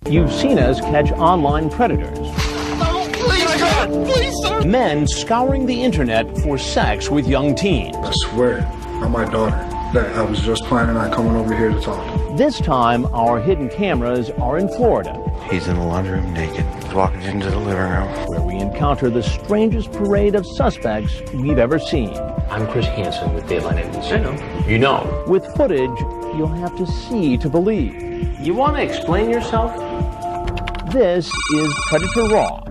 You've seen us catch online predators. Oh, please, God, please, sir. Men scouring the internet for sex with young teens. I swear on my daughter that I was just planning on coming over here to talk. This time, our hidden cameras are in Florida. He's in the laundry room naked. He's walking into the living room, where we encounter the strangest parade of suspects we've ever seen. I'm Chris Hansen with Dateline NBC. I know. You know. With footage you'll have to see to believe. You want to explain yourself? This is Predator Raw.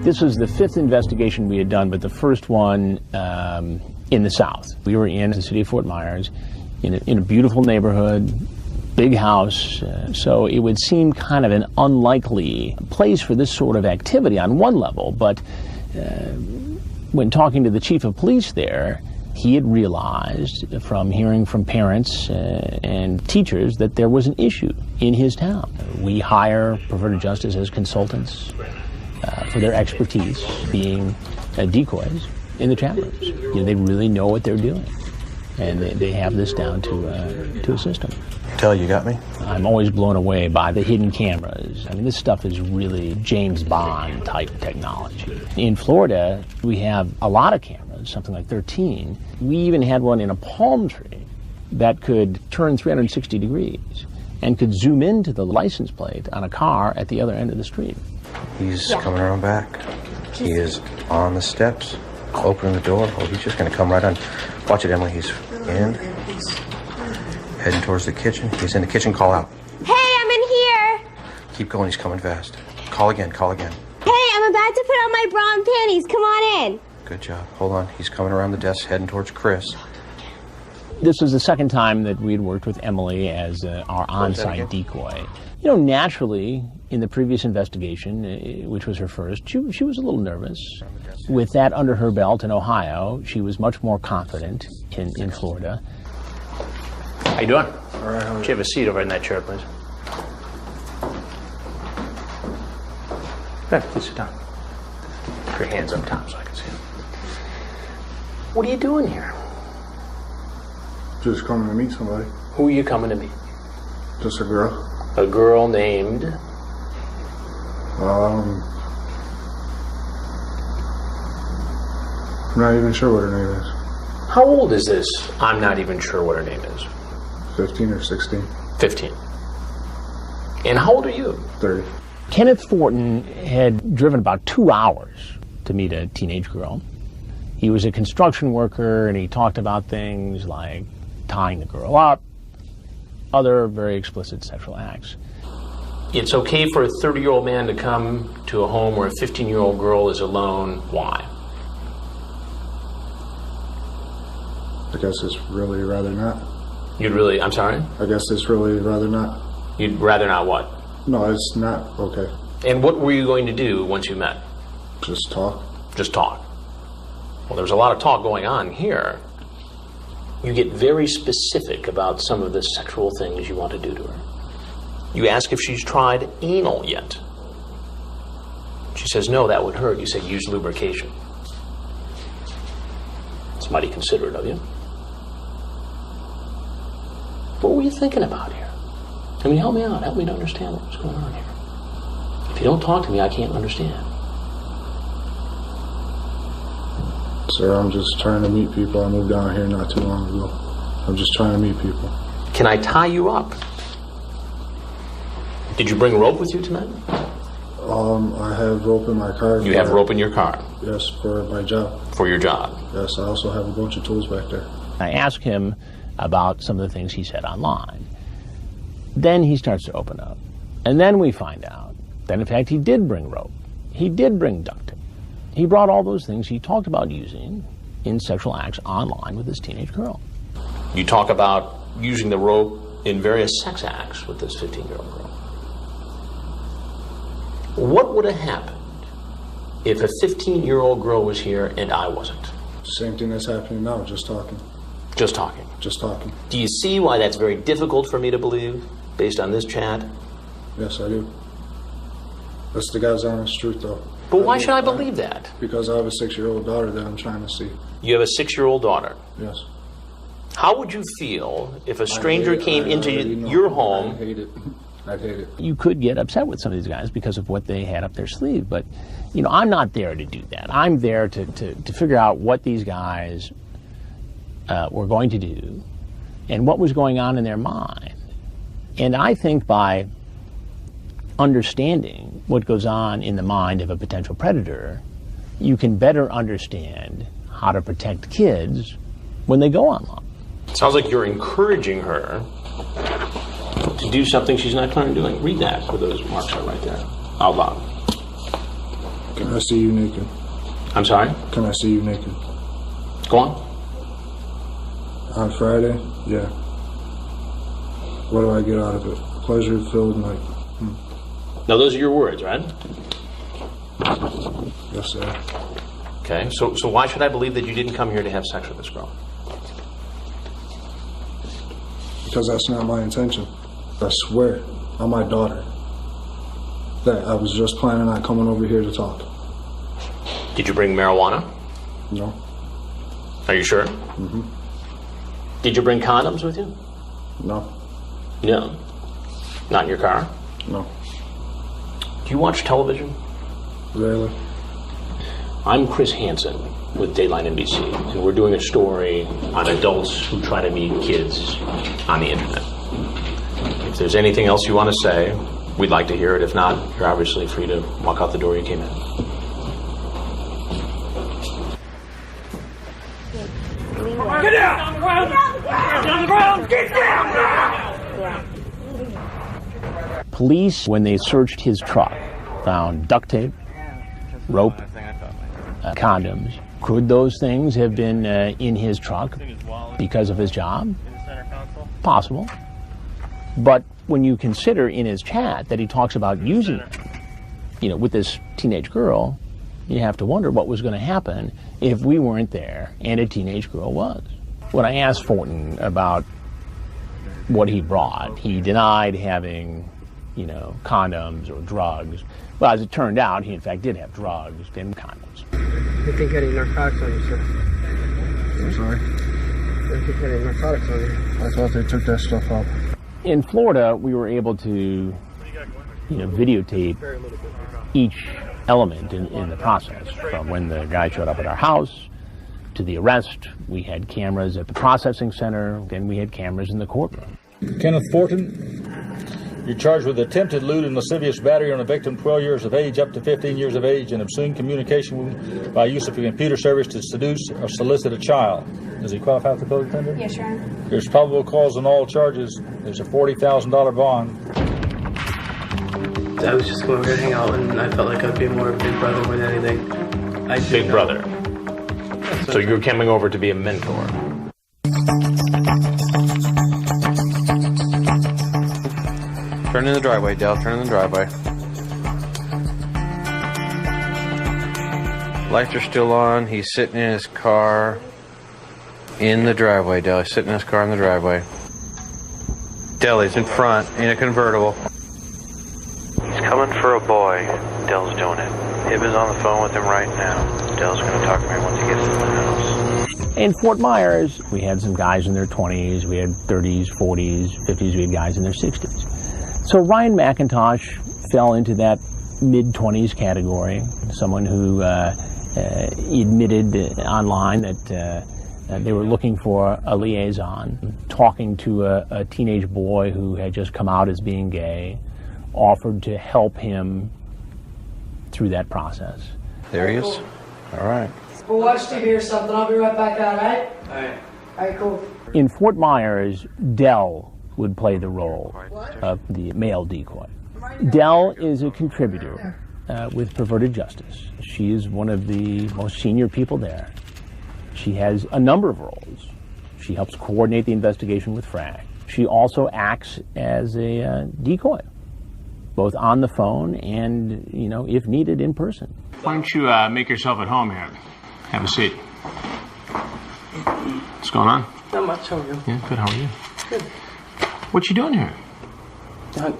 This was the 5th investigation we had done, but the first one in the South. We were in the city of Fort Myers, in a beautiful neighborhood, big house, so it would seem kind of an unlikely place for this sort of activity on one level, but when talking to the chief of police there, he had realized from hearing from parents and teachers that there was an issue in his town. We hire perverted justice as consultants for their expertise being decoys in the chat rooms. You know, they really know what they're doing, and they have this down to a system. Tell you got me? I'm always blown away by the hidden cameras. I mean, this stuff is really James Bond type technology. In Florida, we have a lot of cameras, something like 13. We even had one in a palm tree that could turn 360 degrees and could zoom into the license plate on a car at the other end of the street. He's coming around back. He is on the steps, opening the door. Oh, he's just going to come right on. Watch it, Emily. He's in. Heading towards the kitchen. He's in the kitchen. Call out. Hey, I'm in here. Keep going. He's coming fast. Call again. Call again. Hey, I'm about to put on my bra and panties. Come on in. Good job. Hold on. He's coming around the desk, heading towards Chris. This was the second time that we'd worked with Emily as our on-site decoy. You know, naturally, in the previous investigation, which was her first, she was a little nervous. With that under her belt in Ohio, she was much more confident in Florida. How you doing? All right, how are you? Would you have a seat over in that chair, please? Good, please sit down. Put your hands up top so I can see them. What are you doing here? Just coming to meet somebody. Who are you coming to meet? Just a girl. A girl named? I'm not even sure what her name is. How old is this? I'm not even sure what her name is. 15 or 16. 15. And how old are you? 30. Kenneth Foron had driven about 2 hours to meet a teenage girl. He was a construction worker, and he talked about things like tying the girl up, other very explicit sexual acts. It's okay for a 30-year-old man to come to a home where a 15-year-old girl is alone. Why? I guess it's really rather not. You'd really, I'm sorry? I guess it's really rather not. You'd rather not what? No, it's not okay. And what were you going to do once you met? Just talk. Just talk. Well, there was a lot of talk going on here. You get very specific about some of the sexual things you want to do to her. You ask if she's tried anal yet. She says, no, that would hurt. You say, use lubrication. It's mighty considerate of you. What were you thinking about here? I mean, help me out. Help me to understand what's going on here. If you don't talk to me, I can't understand. Sir, I'm just trying to meet people. I moved down here not too long ago. I'm just trying to meet people. Can I tie you up? Did you bring rope with you tonight? I have rope in my car. You have rope in your car? Yes, for my job. For your job? Yes, I also have a bunch of tools back there. I asked him about some of the things he said online. Then he starts to open up. And then we find out that, in fact, he did bring rope. He did bring duct tape. He brought all those things he talked about using in sexual acts online with this teenage girl. You talk about using the rope in various sex acts with this 15-year-old girl. What would have happened if a 15-year-old girl was here and I wasn't? Same thing that's happening now, just talking. Just talking? Just talking. Do you see why that's very difficult for me to believe, based on this chat? Yes, I do. That's the God's honest truth, though. But why should I believe that? Because I have a 6-year-old daughter that I'm trying to see. You have a 6-year-old daughter? Yes. How would you feel if a stranger came into your home? I'd hate it. I'd hate it. You could get upset with some of these guys because of what they had up their sleeve, but you know, I'm not there to do that. I'm there to figure out what these guys were going to do and what was going on in their mind. And I think by understanding what goes on in the mind of a potential predator, you can better understand how to protect kids when they go online. It sounds like you're encouraging her to do something she's not currently doing. Read that, where those marks are right there, out loud. Can I see you naked? I'm sorry? Can I see you naked? Go on. On Friday? Yeah. What do I get out of it? Pleasure-filled night. Now, those are your words, right? Yes, sir. Okay, so why should I believe that you didn't come here to have sex with this girl? Because that's not my intention. I swear on my daughter that I was just planning on coming over here to talk. Did you bring marijuana? No. Are you sure? Mm-hmm. Did you bring condoms with you? No. No. Not in your car? No. Do you watch television? Rarely. I'm Chris Hansen with Dateline NBC, and we're doing a story on adults who try to meet kids on the internet. If there's anything else you want to say, we'd like to hear it. If not, you're obviously free to walk out the door you came in. Get down! On the ground! On the ground! Get down! Police, when they searched his truck, found duct tape, rope, condoms. Could those things have been in his truck because of his job? Possible. But when you consider in his chat that he talks about using it, you know, with this teenage girl, you have to wonder what was going to happen if we weren't there and a teenage girl was. When I asked Foron about what he brought, he denied having, you know, condoms or drugs. Well, as it turned out, he in fact did have drugs and condoms. You think any narcotics on you, sir? I'm sorry? You think any narcotics on you? I thought they took that stuff out. In Florida, we were able to, you know, videotape each element in the process, from when the guy showed up at our house to the arrest. We had cameras at the processing center, then we had cameras in the courtroom. Kenneth Foron, you're charged with attempted lewd and lascivious battery on a victim 12 years of age up to 15 years of age and obscene communication by use of a computer service to seduce or solicit a child. Does he qualify for the code offender? Yes, Your Honor. There's probable cause on all charges. There's a $40,000 bond. I was just going over to hang out, and I felt like I'd be more of a big brother more than anything. Big brother. So you're coming over to be a mentor. Turn in the driveway, Dell. Turn in the driveway. Lights are still on. He's sitting in his car in the driveway, Dell. He's sitting in his car in the driveway. Dell, he's in front in a convertible. He's coming for a boy. Dell's doing it. Hib is on the phone with him right now. Dell's going to talk to me once he gets to the house. In Fort Myers, we had some guys in their 20s, we had 30s, 40s, 50s, we had guys in their 60s. So Ryan McIntosh fell into that mid-20s category, someone who admitted online that they were looking for a liaison, talking to a teenage boy who had just come out as being gay, offered to help him through that process. There he is. All right. Well, watch TV or something. I'll be right back out, all right? All right. All right, cool. In Fort Myers, Dell would play the role of the male decoy. Dell is a contributor with Perverted Justice. She is one of the most senior people there. She has a number of roles. She helps coordinate the investigation with FRAG. She also acts as a decoy, both on the phone and, you know, if needed, in person. Why don't you make yourself at home here? Have a seat. What's going on? Not much. How are you? Yeah, good. How are you? Good. What you doing here?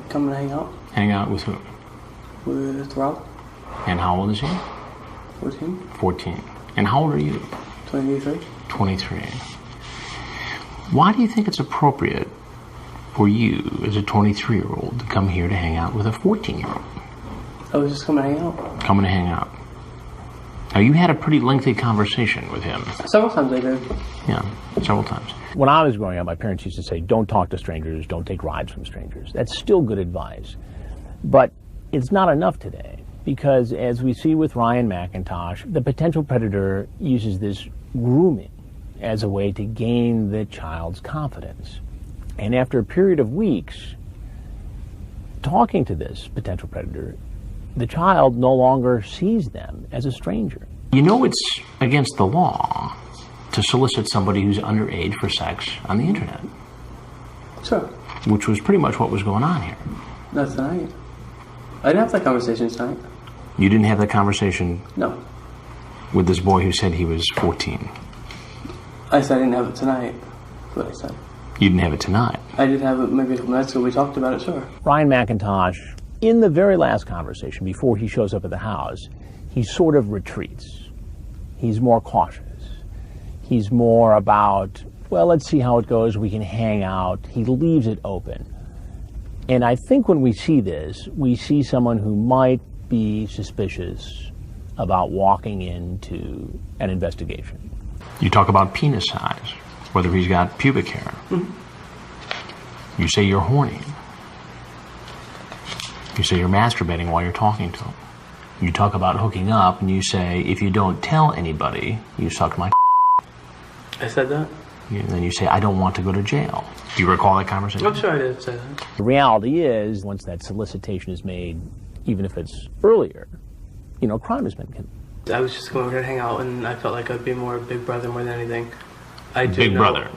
Coming to hang out Hang out with who? with Rob. And how old is he? With him. 14. And how old are you? 23. 23. Why do you think it's appropriate for you, as a 23-year-old, to come here to hang out with a 14-year-old? I was just coming to hang out. Coming to hang out. Now, you had a pretty lengthy conversation with him. Several times I did. Yeah, several times. When I was growing up, my parents used to say, don't talk to strangers, don't take rides from strangers. That's still good advice. But it's not enough today, because as we see with Ryan McIntosh, the potential predator uses this grooming as a way to gain the child's confidence. And after a period of weeks talking to this potential predator, the child no longer sees them as a stranger. You know it's against the law to solicit somebody who's underage for sex on the internet. Sure. Which was pretty much what was going on here. Not tonight. I didn't have that conversation tonight. You didn't have that conversation? No. With this boy who said he was 14? I said I didn't have it tonight. That's what I said. You didn't have it tonight? I did have it maybe a couple minutes ago. We talked about it, sure. Ryan McIntosh, in the very last conversation, before he shows up at the house, he sort of retreats. He's more cautious. He's more about, well, let's see how it goes. We can hang out. He leaves it open. And I think when we see this, we see someone who might be suspicious about walking into an investigation. You talk about penis size, whether he's got pubic hair. Mm-hmm. You say you're horny. You say you're masturbating while you're talking to him. You talk about hooking up, and you say, if you don't tell anybody, you sucked my I said that? And then you say, I don't want to go to jail. Do you recall that conversation? I'm sure I did say that. The reality is, once that solicitation is made, even if it's earlier, you know, crime has been committed. I was just going over here to hang out, and I felt like I'd be more big brother more than anything. Big brother?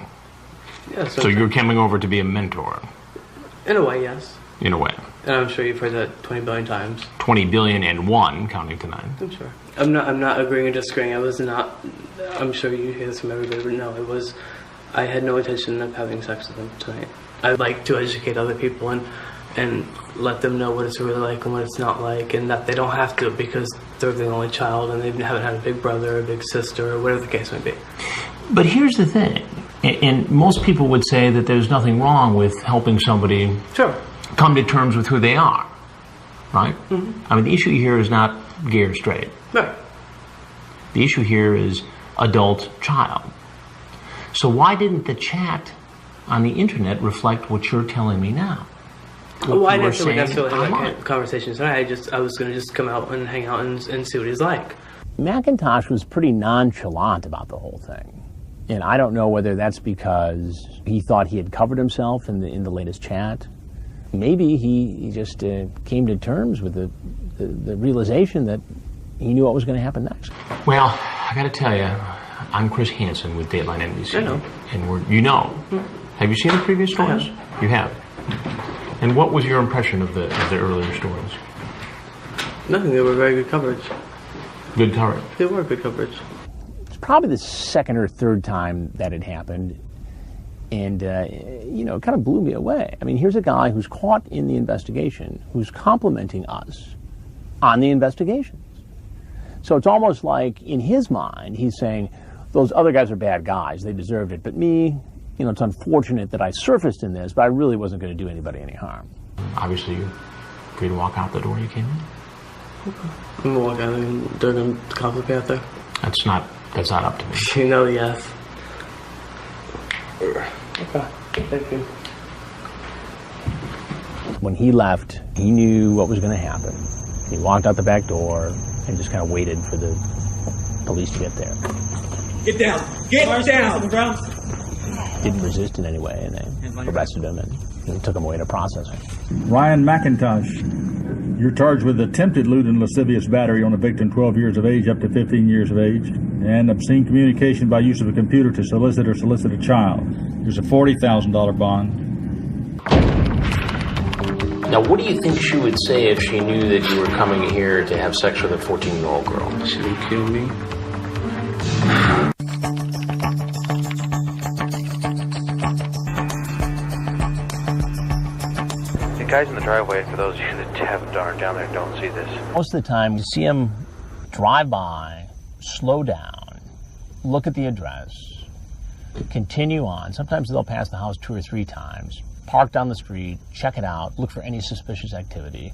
Yeah. So you're coming over to be a mentor? In a way, yes. In a way. And I'm sure you've heard that 20 billion times. 20 billion and one, counting to 9. I'm sure. I'm not agreeing or disagreeing. I was not, I'm sure you hear this from everybody, but no, it was, I had no intention of having sex with him tonight. I'd like to educate other people and let them know what it's really like and what it's not like, and that they don't have to because they're the only child and they haven't had a big brother or a big sister or whatever the case may be. But here's the thing, and most people would say that there's nothing wrong with helping somebody come to terms with who they are, right? Mm-hmm. I mean, the issue here is not gay or straight. Right. The issue here is adult-child. So why didn't the chat on the internet reflect what you're telling me now? Well, I didn't think necessarily have that conversation tonight. I was going to just come out and hang out and see what he's like. McIntosh was pretty nonchalant about the whole thing. And I don't know whether that's because he thought he had covered himself in the latest chat. Maybe he just came to terms with the realization that he knew what was going to happen next. Well, I got to tell you, I'm Chris Hansen with Dateline NBC. I know. And you know. Mm-hmm. Have you seen the previous stories? You have. And what was your impression of the earlier stories? Nothing. They were very good coverage. Good coverage? They were good coverage. It's probably the second or third time that it happened. And, you know, it kind of blew me away. I mean, here's a guy who's caught in the investigation, who's complimenting us on the investigations. So it's almost like, in his mind, he's saying, those other guys are bad guys, they deserved it. But me, you know, it's unfortunate that I surfaced in this, but I really wasn't going to do anybody any harm. Obviously, you're free to walk out the door you came in. Okay. I'm going to walk out and they're going to complicate out there. That's not up to me. You know, yes. Okay, thank you. When he left, he knew what was going to happen. He walked out the back door and just kind of waited for the police to get there. Get down! Get down! On the ground. Didn't resist in any way, and they arrested him and took him away to processing. Ryan McIntosh, you're charged with attempted lewd and lascivious battery on a victim 12 years of age up to 15 years of age, and obscene communication by use of a computer to solicit a child. There's a $40,000 bond. Now, what do you think she would say if she knew that you were coming here to have sex with a 14-year-old girl? She would kill me. The guys in the driveway, for those of you that aren't down there, don't see this. Most of the time, you see him drive by, slow down, look at the address, continue on. Sometimes they'll pass the house 2 or 3 times, park down the street, check it out, look for any suspicious activity,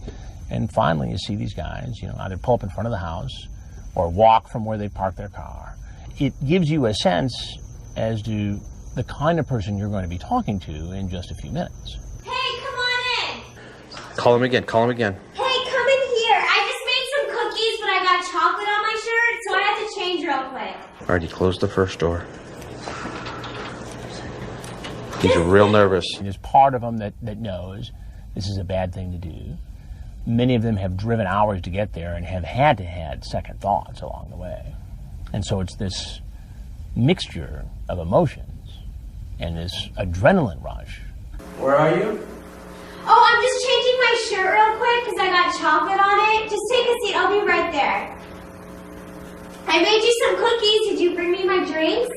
and finally you see these guys, either pull up in front of the house or walk from where they parked their car. It gives you a sense as to the kind of person you're going to be talking to in just a few minutes. Hey, come on in. Call him again. Call him again. Hey, come in here. I just made some cookies, but I got chocolate on my shirt, so I have to change real quick. All right, he closed the first door. He's real nervous. There's part of them that knows this is a bad thing to do. Many of them have driven hours to get there and have had to have second thoughts along the way. And so it's this mixture of emotions and this adrenaline rush. Where are you? Oh, I'm just changing my shirt real quick because I got chocolate on it. Just take a seat. I'll be right there. I made you some cookies. Did you bring me my drinks?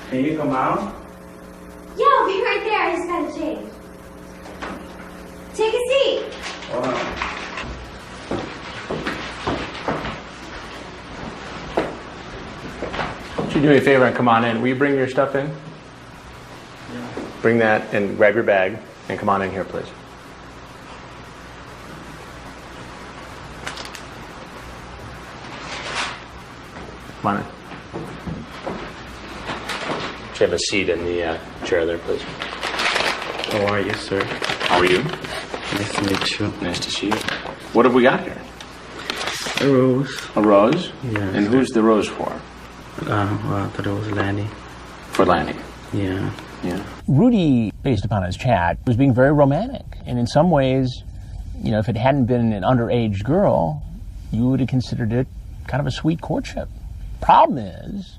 Can you come out? Yeah, I'll be right there. I just gotta change. Take a seat. Hold on. Would you do me a favor and come on in? Will you bring your stuff in? Yeah. Bring that and grab your bag and come on in here, please. Come on in. Should have a seat in the chair there, please. How are you, sir? How are you? Nice to meet you. Nice to see you. What have we got here? A rose. A rose? Yeah. And who's the rose for? Well, I thought it was Lanny. For Lanny. Yeah. Yeah. Rudy, based upon his chat, was being very romantic. And in some ways, if it hadn't been an underage girl, you would have considered it kind of a sweet courtship. Problem is,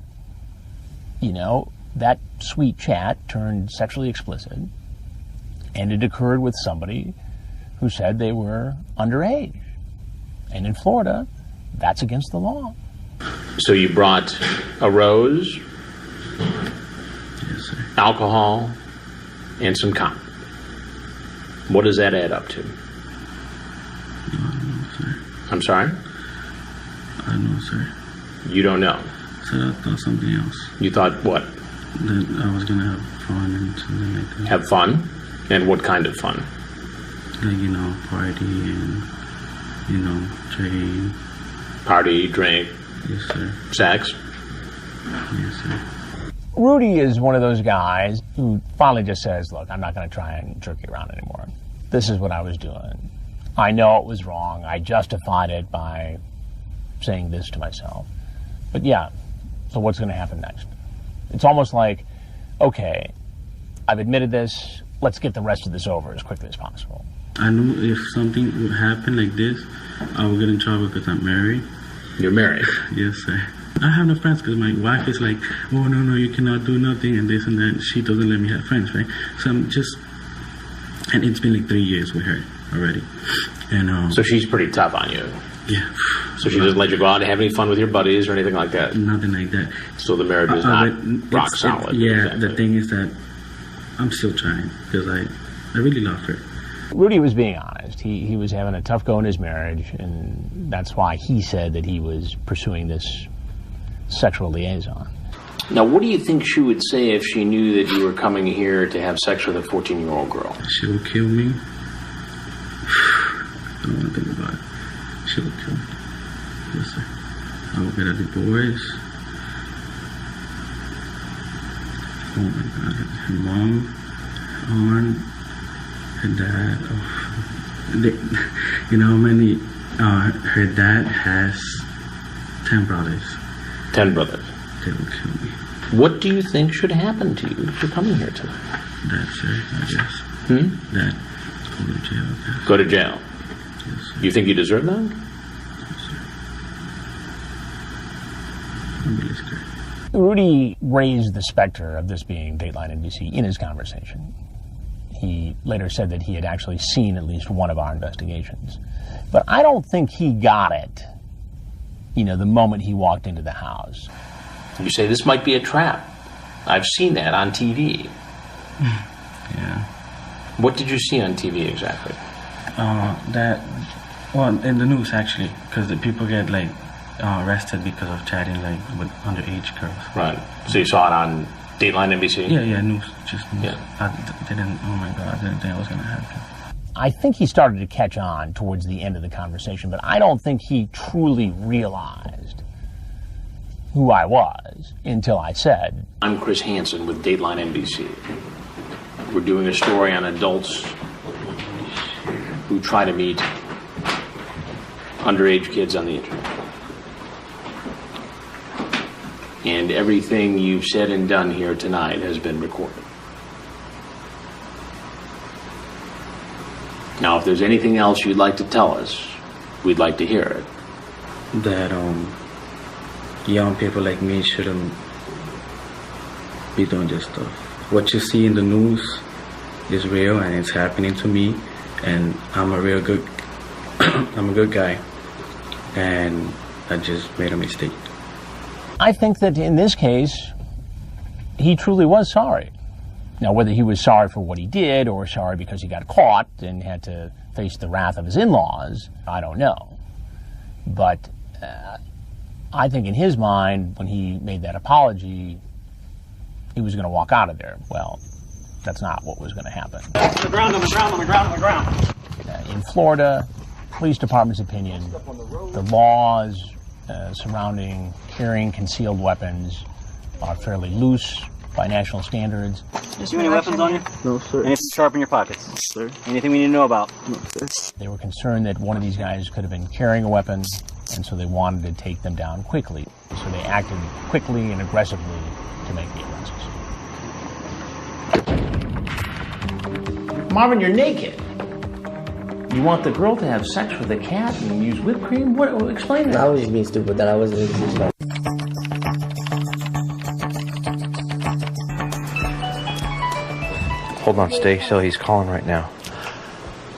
that sweet chat turned sexually explicit, and it occurred with somebody who said they were underage. And in Florida, that's against the law. So you brought a rose, Yes, sir. alcohol, and some cotton. What does that add up to? No, I don't know, sir. I'm sorry? I don't know, sir. You don't know. Sir, I thought something else. You thought what? That I was gonna have fun and something like that. Have fun? And what kind of fun? Like, party and, drink. Party, drink, Yes, sir. sex? Yes, sir. Rudy is one of those guys who finally just says, look, I'm not going to try and jerk you around anymore. This is what I was doing. I know it was wrong. I justified it by saying this to myself. But yeah, so what's going to happen next? It's almost like, okay, I've admitted this. Let's get the rest of this over as quickly as possible. I knew if something would happen like this, I would get in trouble because I'm married. You're married? Yes, sir. I have no friends because my wife is like, oh, no, you cannot do nothing and this and that. She doesn't let me have friends, right? So I'm just, and it's been like 3 years with her already. And So she's pretty tough on you? Yeah. So she doesn't let you go out and have any fun with your buddies or anything like that? Nothing like that. So the marriage is not rock solid? Yeah, exactly. The thing is that I'm still trying because I really love her. Rudy was being honest. He was having a tough go in his marriage, and that's why he said that he was pursuing this sexual liaison. Now, what do you think she would say if she knew that you were coming here to have sex with a 14-year-old girl? She would kill me. I don't want to think about it. She would kill me. Yes, sir. I would get a divorce. Oh my God. Her mom, aunt, her dad. Her dad has 10 brothers. 10 brothers. They will kill me. What do you think should happen to you for coming here tonight? That, sir, I guess. That. Go to jail, I guess. Go to jail? Yes, sir. You think you deserve that? Yes, sir. I'm really scared. Rudy raised the specter of this being Dateline NBC in his conversation. He later said that he had actually seen at least one of our investigations. But I don't think he got it, the moment he walked into the house. You say this might be a trap. I've seen that on TV. Yeah. What did you see on TV exactly? In the news, actually, because the people get, arrested because of chatting like with underage girls. Right. So you saw it on Dateline NBC? Yeah, news, just news. Yeah. I didn't. Oh my God, I didn't think it was gonna happen. I think he started to catch on towards the end of the conversation, but I don't think he truly realized who I was until I said, I'm Chris Hansen with Dateline NBC. We're doing a story on adults who try to meet underage kids on the internet. And everything you've said and done here tonight has been recorded. Now, if there's anything else you'd like to tell us, we'd like to hear it. That young people like me shouldn't be doing this stuff. What you see in the news is real, and it's happening to me, and I'm a real good I'm a good guy, and I just made a mistake. I think that in this case, he truly was sorry. Now, whether he was sorry for what he did or sorry because he got caught and had to face the wrath of his in-laws, I don't know. But I think in his mind, when he made that apology, he was going to walk out of there. Well, that's not what was going to happen. On the ground, on the ground, on the ground, on the ground. In Florida, police department's opinion, the laws surrounding carrying concealed weapons are fairly loose by national standards. Did you have any weapons on you? No, sir. Anything sharp in your pockets? No, sir. Anything we need to know about? No, sir. They were concerned that one of these guys could have been carrying a weapon, and so they wanted to take them down quickly. So they acted quickly and aggressively to make the arrests. Marvin, you're naked. You want the girl to have sex with a cat and use whipped cream? What? Explain that. I was just being stupid. That I wasn't. Hold on, stay still. He's calling right now.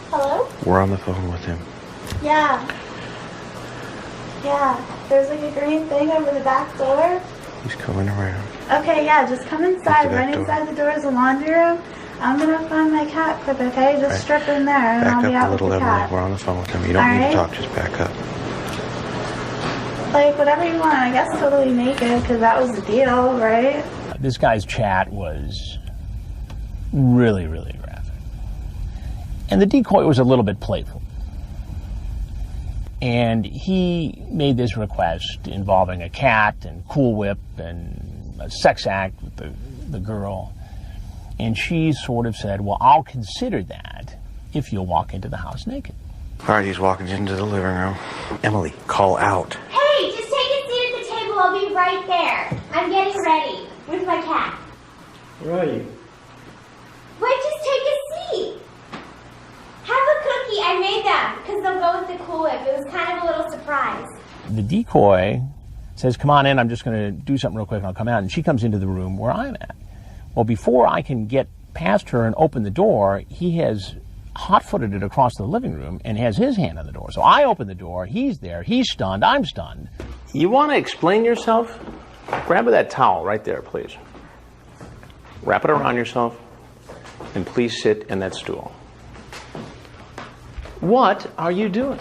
Hello? We're on the phone with him. Yeah. Yeah. There's like a green thing over the back door. He's coming around. Okay, yeah, just come inside. the back Right door. inside the door is the laundry room. I'm gonna find my cat quick, okay? Just strip in there and Back I'll be up out a with little, the Emily. cat. We're on the phone with him. You don't need Alright. to talk. Just back up. Like, whatever you want. I guess totally naked, because that was the deal, right? This guy's chat was really, really graphic. And the decoy was a little bit playful. And he made this request involving a cat and Cool Whip and a sex act with the girl. And she sort of said, well, I'll consider that if you'll walk into the house naked. All right, he's walking into the living room. Emily, call out. Hey, just take a seat at the table. I'll be right there. I'm getting ready with my cat. Where are you? Wait, just take a seat. Have a cookie. I made them because they'll go with the Cool Whip. It was kind of a little surprise. The decoy says, come on in, I'm just going to do something real quick and I'll come out. And she comes into the room where I'm at. Well, before I can get past her and open the door, he has hot-footed it across the living room and has his hand on the door. So I open the door, he's there, he's stunned, I'm stunned. You want to explain yourself? Grab that towel right there, please. Wrap it around yourself, and please sit in that stool. What are you doing?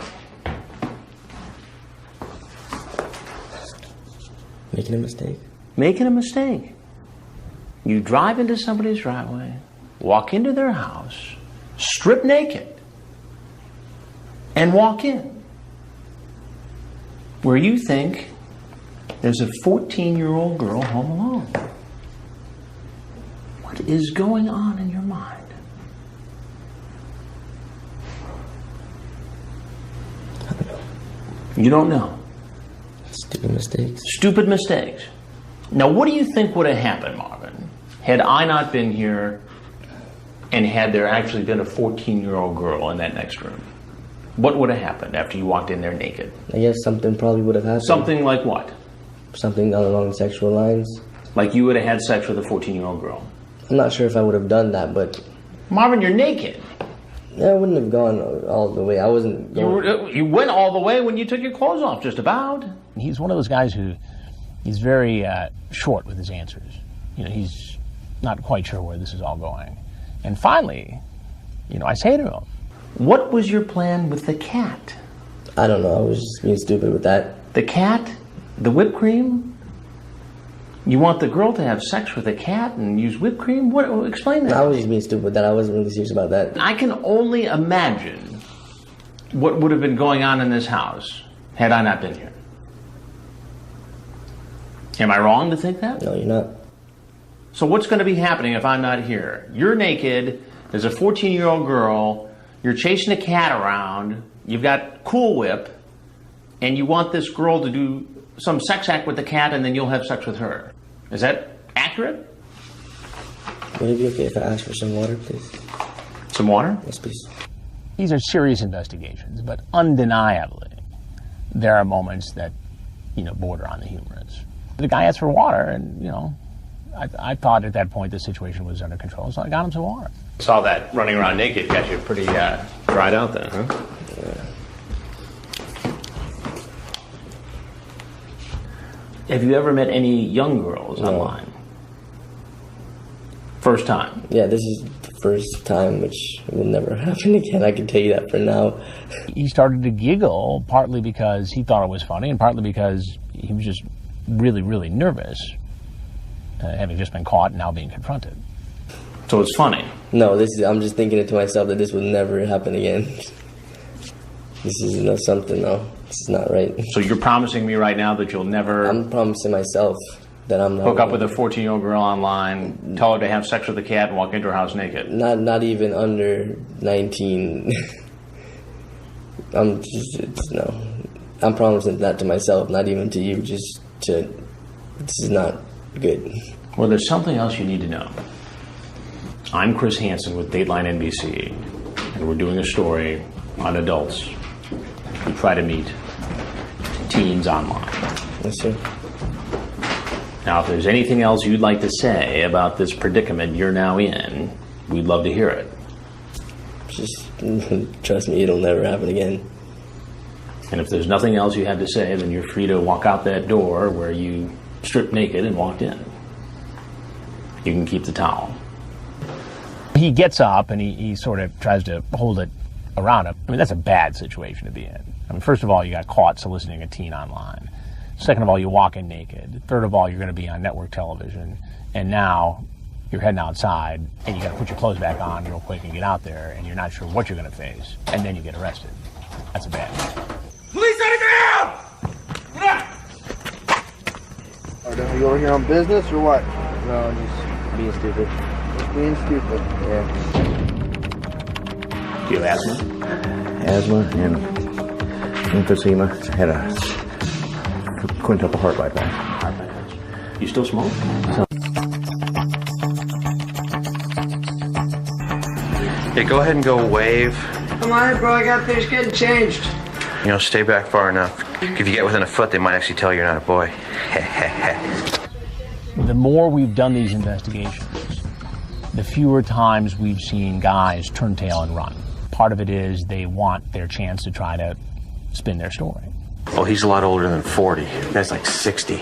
Making a mistake. Making a mistake. You drive into somebody's driveway, walk into their house, strip naked, and walk in. Where you think there's a 14-year-old girl home alone. What is going on in your mind? I don't know. You don't know. Stupid mistakes. Stupid mistakes. Now, what do you think would have happened, Marvin, had I not been here and had there actually been a 14-year-old girl in that next room? What would have happened after you walked in there naked? I guess something probably would have happened. Something like what? Something along sexual lines. Like you would have had sex with a 14-year-old girl? I'm not sure if I would have done that, but... Marvin, you're naked. Yeah, I wouldn't have gone all the way. I wasn't going... You went all the way when you took your clothes off, just about. He's one of those guys who, he's very short with his answers. You know, he's not quite sure where this is all going. And finally, you know, I say to him, what was your plan with the cat? I don't know. I was just being stupid with that. The cat? The whipped cream? You want the girl to have sex with a cat and use whipped cream? What? Explain that. I was just being stupid with that. I wasn't really serious about that. I can only imagine what would have been going on in this house had I not been here. Am I wrong to think that? No, you're not. So what's going to be happening if I'm not here? You're naked, there's a 14-year-old girl, you're chasing a cat around, you've got Cool Whip, and you want this girl to do some sex act with the cat and then you'll have sex with her. Is that accurate? Would it be okay if I ask for some water, please? Some water? Yes, please. These are serious investigations, but undeniably, there are moments that, border on the humorous. The guy asked for water, and, I thought at that point the situation was under control, so I got him some water. Saw that running around naked got you pretty dried out then, huh? Yeah. Have you ever met any young girls online? First time? Yeah, this is the first time, which will never happen again. I can tell you that for now. He started to giggle, partly because he thought it was funny, and partly because he was just really, really nervous, having just been caught and now being confronted. So it's funny? No, I'm just thinking it to myself that this will never happen again. This is something, no. This is not right. So you're promising me right now that you'll never... I'm promising myself that I'm not... Hook up with a 14-year-old girl online, tell her to have sex with a cat, and walk into her house naked? Not even under 19. No. I'm promising that to myself, not even to you, this is not good. Well, there's something else you need to know. I'm Chris Hansen with Dateline NBC, and we're doing a story on adults who try to meet teens online. Yes, sir. Now, if there's anything else you'd like to say about this predicament you're now in, we'd love to hear it. Just trust me, it'll never happen again. And if there's nothing else you have to say, then you're free to walk out that door where you stripped naked and walked in. You can keep the towel. He gets up and he sort of tries to hold it around him. I mean, that's a bad situation to be in. I mean, first of all, you got caught soliciting a teen online. Second of all, you walk in naked. Third of all, you're going to be on network television. And now you're heading outside and you got to put your clothes back on real quick and get out there, and you're not sure what you're going to face. And then you get arrested. That's a bad thing. Police down! Are you over here on business or what? No, just being stupid. Just being stupid. Do you have asthma? Asthma and emphysema. Had a quintuple heart bypass. You still smoke? Yeah, go ahead and go wave. Come on, bro, I got finished getting changed. Stay back far enough. If you get within a foot, they might actually tell you're not a boy. The more we've done these investigations, the fewer times we've seen guys turn tail and run. Part of it is they want their chance to try to spin their story. Oh, he's a lot older than 40. That's like 60.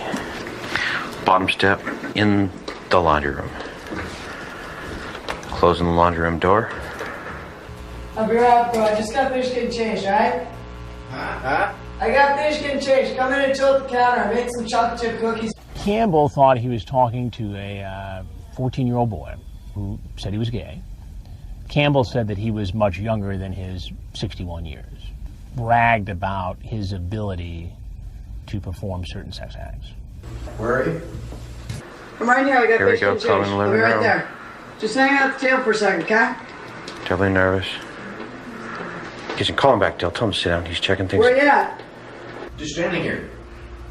Bottom step in the laundry room. Closing the laundry room door. I'll be right up, bro. I just got finished getting changed, alright? I got finished getting changed. Come in and chill at the counter. I made some chocolate chip cookies. Campbell thought he was talking to a 14-year-old boy who said he was gay. Campbell said that he was much younger than his 61 years. Bragged about his ability to perform certain sex acts. Where are you? I'm right here. I got Here we finished go, getting come in changed. the I'll living be right room. there. Just hang out at the table for a second, okay? Terribly nervous. Kitchen, call him back, Dale. Tell him to sit down. He's checking things. Where you at? Just standing here.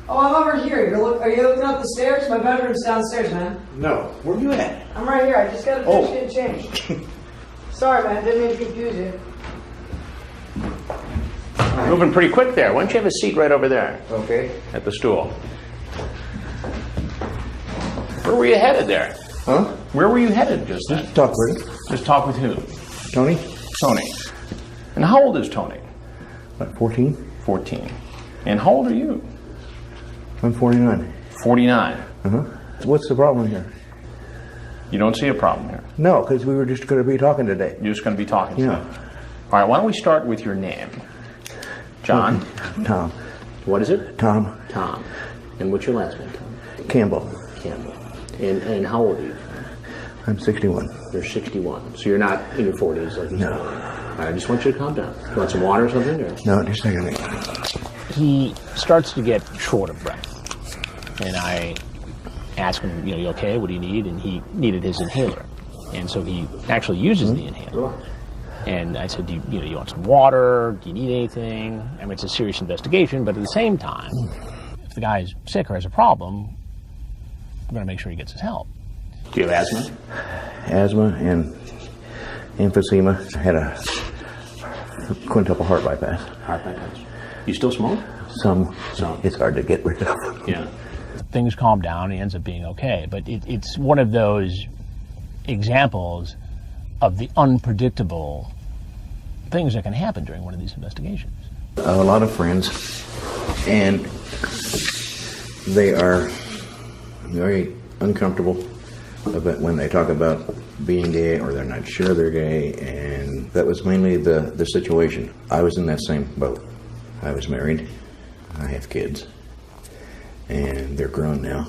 Oh, I'm over here. Are you looking up the stairs? My bedroom's downstairs, man. No. Where you at? I'm right here. I just got finished getting changed. Sorry, man. Didn't mean to confuse you. Moving pretty quick there. Why don't you have a seat right over there? Okay. At the stool. Where were you headed there? Huh? Where were you headed just then? Just talk, Rudy. Just talk with who? Tony? Tony. And how old is Tony? What, 14? 14. And how old are you? I'm 49. 49. Uh-huh. What's the problem here? You don't see a problem here? No, because we were just going to be talking today. You're just going to be talking Yeah. today? All right, why don't we start with your name? John? Tom. What is it? Tom. Tom. And what's your last name, Tom? Campbell. Campbell. And how old are you? I'm 61. You're 61. So you're not in your 40s like you said. No. All right, I just want you to calm down. You want some water or something? Or? No, just a second. He starts to get short of breath. And I ask him, you okay? What do you need? And he needed his inhaler. And so he actually uses the inhaler. And I said, do you want some water? Do you need anything? I mean, it's a serious investigation, but at the same time, if the guy's sick or has a problem, we're going to make sure he gets his help. Do you have asthma? Asthma and emphysema. I had a quintuple heart bypass. Heart bypass. You still smoke? Some. It's hard to get rid of. Yeah. Things calm down, he ends up being okay. But it's one of those examples of the unpredictable things that can happen during one of these investigations. A lot of friends, and they are very uncomfortable about when they talk about being gay, or they're not sure they're gay, and that was mainly the situation. I was in that same boat. I was married, I have kids, and they're grown now.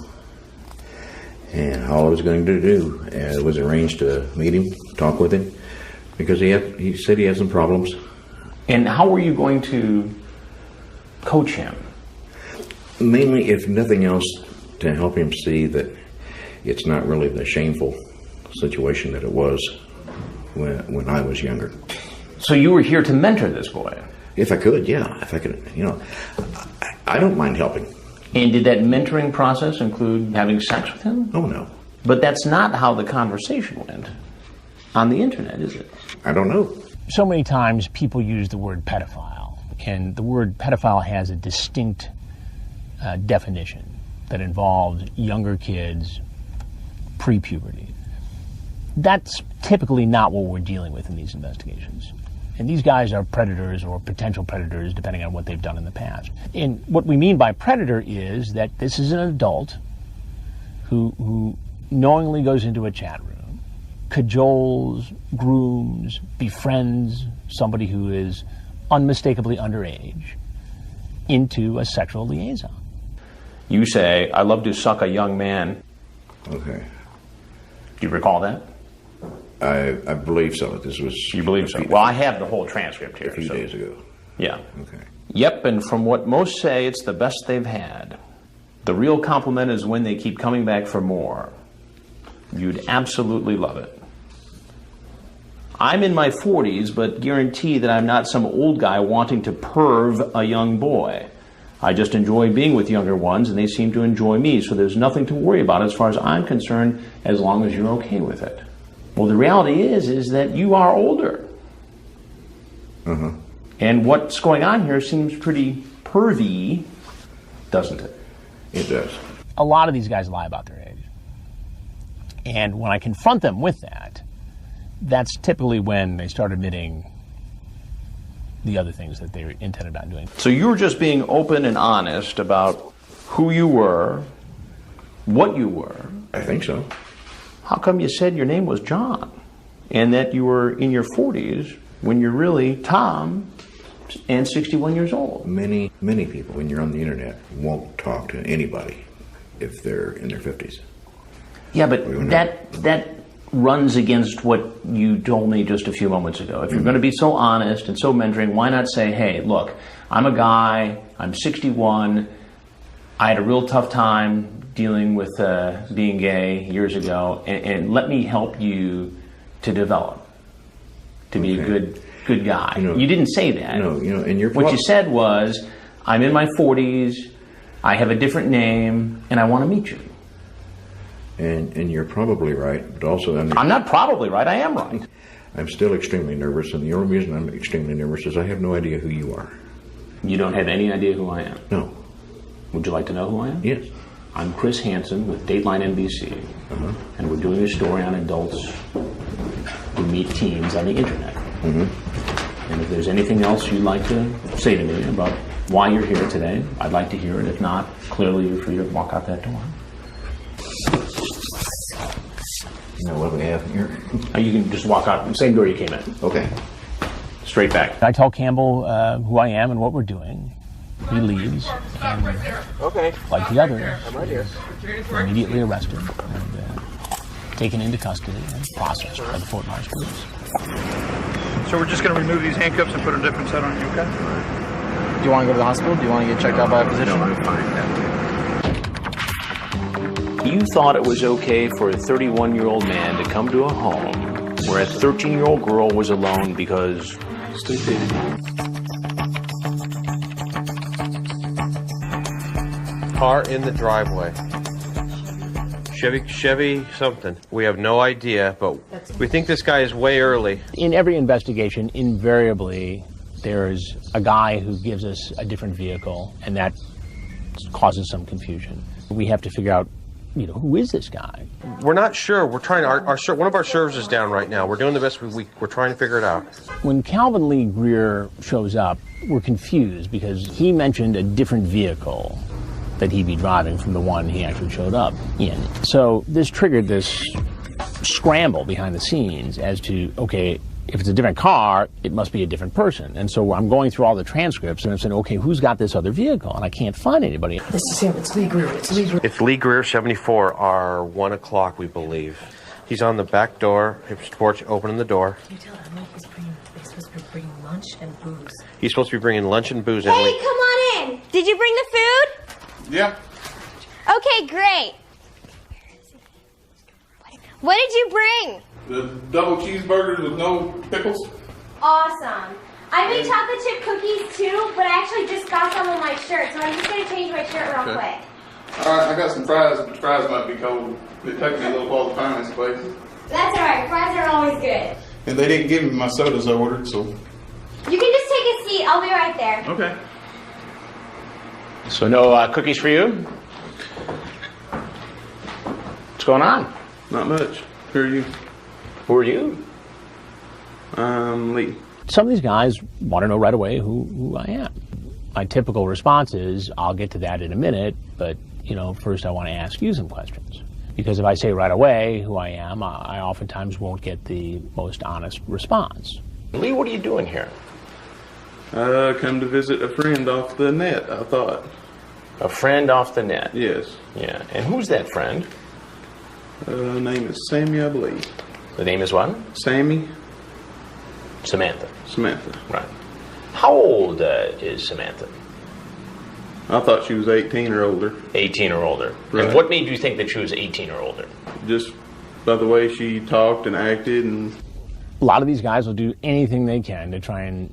And all I was going to do was arrange to meet him, talk with him, because he said he had some problems. And how were you going to coach him? Mainly, if nothing else, to help him see that it's not really the shameful situation that it was when I was younger. So you were here to mentor this boy? If I could, yeah. If I could, I don't mind helping. And did that mentoring process include having sex with him? Oh, no. But that's not how the conversation went on the internet, is it? I don't know. So many times people use the word pedophile, and the word pedophile has a distinct definition that involves younger kids, pre-puberty. That's typically not what we're dealing with in these investigations. And these guys are predators or potential predators, depending on what they've done in the past. And what we mean by predator is that this is an adult who knowingly goes into a chat room, cajoles, grooms, befriends somebody who is unmistakably underage into a sexual liaison. You say, I love to suck a young man. Okay. Do you recall that? I believe so. This was... You believe so? Well, I have the whole transcript here. A few days ago. Yeah. Okay. Yep, and from what most say, it's the best they've had. The real compliment is when they keep coming back for more. You'd absolutely love it. I'm in my 40s, but guarantee that I'm not some old guy wanting to perv a young boy. I just enjoy being with younger ones, and they seem to enjoy me, so there's nothing to worry about as far as I'm concerned, as long as you're okay with it. Well, the reality is that you are older. Uh-huh. And what's going on here seems pretty pervy, doesn't it? It does. A lot of these guys lie about their age. And when I confront them with that, that's typically when they start admitting the other things that they intended on doing. So you were just being open and honest about who you were, what you were. I think so. How come you said your name was John and that you were in your 40s when you're really Tom and 61 years old? Many people, when you're on the internet, won't talk to anybody if they're in their 50s. Yeah, but that runs against what you told me just a few moments ago. If you're going to be so honest and so mentoring, why not say, hey, look, I'm a guy, I'm 61, I had a real tough time dealing with being gay years ago, and let me help you to develop, to be a good guy. You didn't say that. No, and what you said was, I'm in my 40s, I have a different name, and I want to meet you. And you're probably right, but also... I'm not probably right, I am right. I'm still extremely nervous, and the only reason I'm extremely nervous is I have no idea who you are. You don't have any idea who I am? No. Would you like to know who I am? Yes. I'm Chris Hansen with Dateline NBC, and we're doing a story on adults who meet teens on the internet. And if there's anything else you'd like to say to me about why you're here today, I'd like to hear it. If not, clearly you're free to walk out that door. What do we have here? You can just walk out the same door you came in. Okay. Straight back. I tell Campbell who I am and what we're doing. he leaves, and like the others, they're immediately arrested and taken into custody and processed by the Fort Myers police. So we're just going to remove these handcuffs and put a different set on you, okay? Do you want to go to the hospital? Do you want to get checked out by a physician? No, I'm fine. You thought it was okay for a 31-year-old man to come to a home where a 13-year-old girl was alone because stupidity. Car in the driveway. Chevy something. We have no idea, but we think this guy is way early. In every investigation, invariably, there's a guy who gives us a different vehicle, and that causes some confusion. We have to figure out, who is this guy? We're not sure. We're trying. One of our servers is down right now. We're doing the best we're trying to figure it out. When Calvin Lee Greer shows up, we're confused because he mentioned a different vehicle that he'd be driving from the one he actually showed up in. So this triggered this scramble behind the scenes as to, okay, if it's a different car, it must be a different person. And so I'm going through all the transcripts and I'm saying, okay, who's got this other vehicle? And I can't find anybody. This is him. It's Lee Greer. It's Lee Greer, 74, our 1 o'clock, we believe. He's on the back door, his porch, opening the door. Can you tell Emily he's supposed to be bringing lunch and booze? He's supposed to be bringing lunch and booze. Hey, Emily. come on in. Did you bring the food? Yeah. Okay, great. What did you bring? The double cheeseburgers with no pickles. Awesome. I made chocolate chip cookies too, but I actually just got some on my shirt, so I'm just going to change my shirt real quick. All right, I got some fries. The fries might be cold. It took me a little while to find this place. That's all right. Fries are always good. And they didn't give me my sodas I ordered, so. You can just take a seat. I'll be right there. Okay. So no cookies for you? What's going on? Not much. Who are you? Who are you? Lee. Some of these guys want to know right away who I am. My typical response is, I'll get to that in a minute, but, first I want to ask you some questions. Because if I say right away who I am, I oftentimes won't get the most honest response. Lee, what are you doing here? Come to visit a friend off the net, I thought. A friend off the net? Yes. Yeah. And who's that friend? Name is Sammy, I believe. The name is what? Sammy. Samantha. Samantha. Right. How old is Samantha? I thought she was 18 or older. 18 or older. Right. And what made you think that she was 18 or older? Just by the way she talked and acted. And a lot of these guys will do anything they can to try and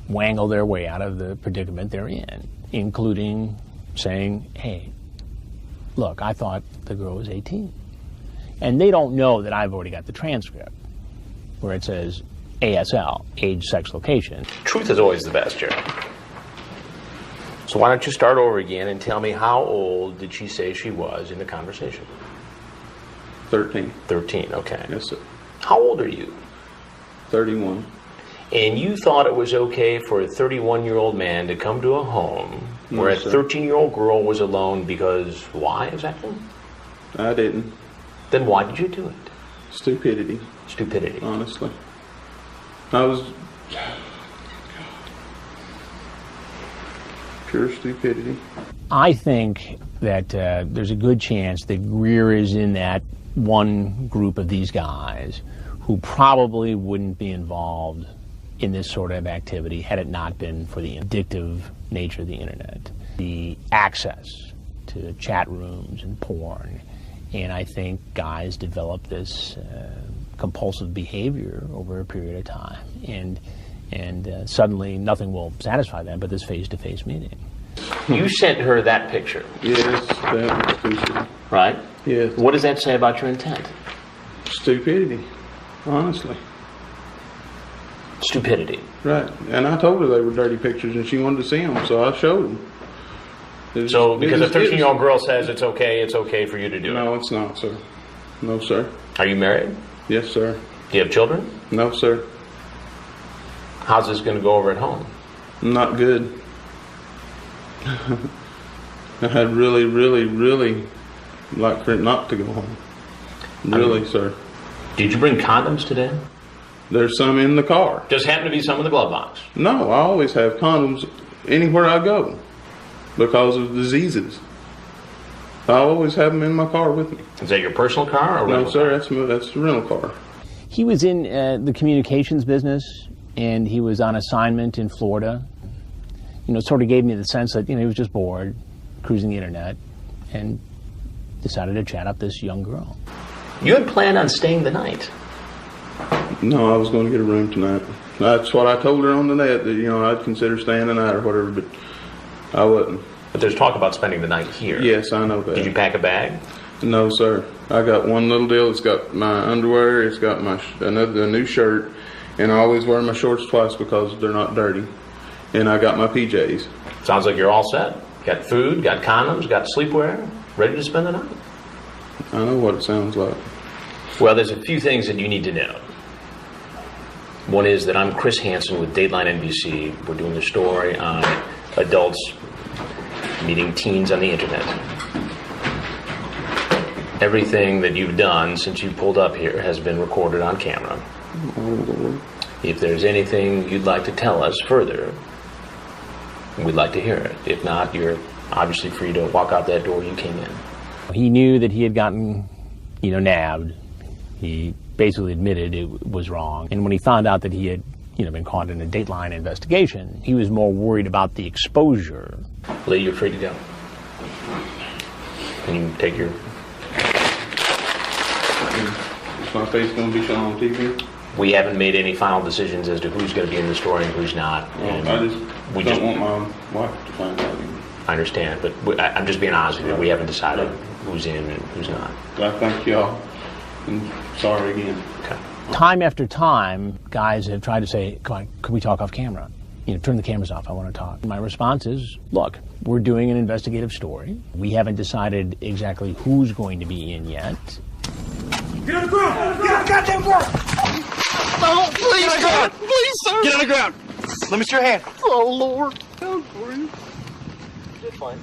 wangle their way out of the predicament they're in, including saying, hey, look, I thought the girl was 18. And they don't know that I've already got the transcript where it says ASL, age, sex, location. Truth is always the best, Jerry. So why don't you start over again and tell me how old did she say she was in the conversation? 13. 13, okay. Yes, sir. How old are you? 31. And you thought it was okay for a 31-year-old man to come to a home where a 13-year-old girl was alone because why exactly? I didn't. Then why did you do it? Stupidity. Stupidity. Honestly. I was pure stupidity. I think that there's a good chance that Greer is in that one group of these guys who probably wouldn't be involved in this sort of activity had it not been for the addictive nature of the internet, the access to chat rooms and porn. And I think guys develop this compulsive behavior over a period of time. And suddenly nothing will satisfy them but this face-to-face meeting. You sent her that picture. Yes, that was stupid. Right? Yes. What does that say about your intent? Stupidity, honestly. Stupidity. Right. And I told her they were dirty pictures and she wanted to see them, so I showed them. So because a 13-year-old girl says it's okay for you to do it? No, it's not, sir. No, sir. Are you married? Yes, sir. Do you have children? No, sir. How's this going to go over at home? Not good. I had really like for it not to go home. Really, sir. Did you bring condoms today? There's some in the car. Just happen to be some in the glove box? No, I always have condoms anywhere I go. because of diseases. I always have them in my car with me. Is that your personal car or no, sir? That's a rental car. He was in the communications business, and he was on assignment in Florida. You know, it sort of gave me the sense that, you know, he was just bored, cruising the internet, and decided to chat up this young girl. You had planned on staying the night. No, I was going to get a room tonight. That's what I told her on the net, that, you know, I'd consider staying the night or whatever, but I wasn't. But there's talk about spending the night here. Yes, I know that. Did you pack a bag? No, sir. I got one little deal. It's got my underwear, it's got my a new shirt, and I always wear my shorts twice because they're not dirty. And I got my PJs. Sounds like you're all set. Got food, got condoms, got sleepwear, ready to spend the night. I know what it sounds like. Well, there's a few things that you need to know. One is that I'm Chris Hansen with Dateline NBC. We're doing a story on adults meeting teens on the internet. Everything that you've done since you pulled up here has been recorded on camera. If there's anything you'd like to tell us further, we'd like to hear it. If not, you're obviously free to walk out that door you came in. He knew that he had gotten, you know, nabbed. He basically admitted it was wrong. And when he found out that he had, you know, been caught in a Dateline investigation, he was more worried about the exposure. Lee, you're free to go. Can you take your... Is my face going to be shown on TV? We haven't made any final decisions as to who's going to be in the story and who's not. Well, I just don't want my wife to find out. I understand, but I'm just being honest with you. We haven't decided who's in and who's not. I thank y'all, and sorry again. Okay. Time after time, guys have tried to say, come on, could we talk off camera? You know, turn the cameras off, I want to talk. My response is, look, we're doing an investigative story. We haven't decided exactly who's going to be in yet. Get on the ground! Get on the goddamn ground! No, please, God! Please, sir! Get on the ground! Let me see your hand. Oh, Lord. Down for you. You're fine.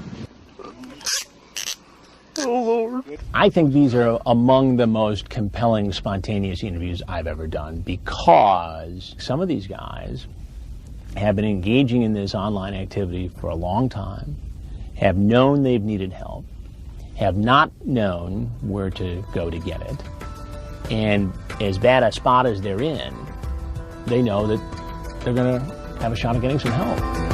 Oh, Lord. I think these are among the most compelling, spontaneous interviews I've ever done, because some of these guys have been engaging in this online activity for a long time, have known they've needed help, have not known where to go to get it, and as bad a spot as they're in, they know that they're going to have a shot at getting some help.